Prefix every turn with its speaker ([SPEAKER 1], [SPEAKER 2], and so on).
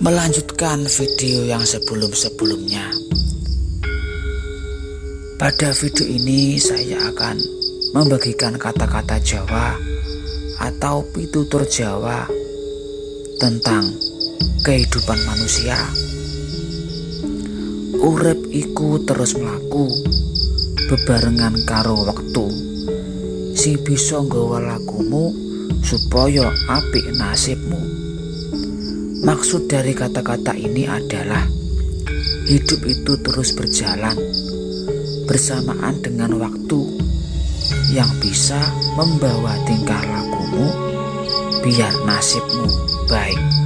[SPEAKER 1] Melanjutkan video yang sebelum-sebelumnya. Pada video ini saya akan membagikan kata-kata Jawa atau pitutur Jawa tentang kehidupan manusia. Urip iku terus mlaku bebarengan karo wektu, sing bisa nggawa lakumu supaya apik nasibmu. Maksud dari kata-kata ini adalah hidup itu terus berjalan bersamaan dengan waktu yang bisa membawa tingkah lakumu biar nasibmu baik.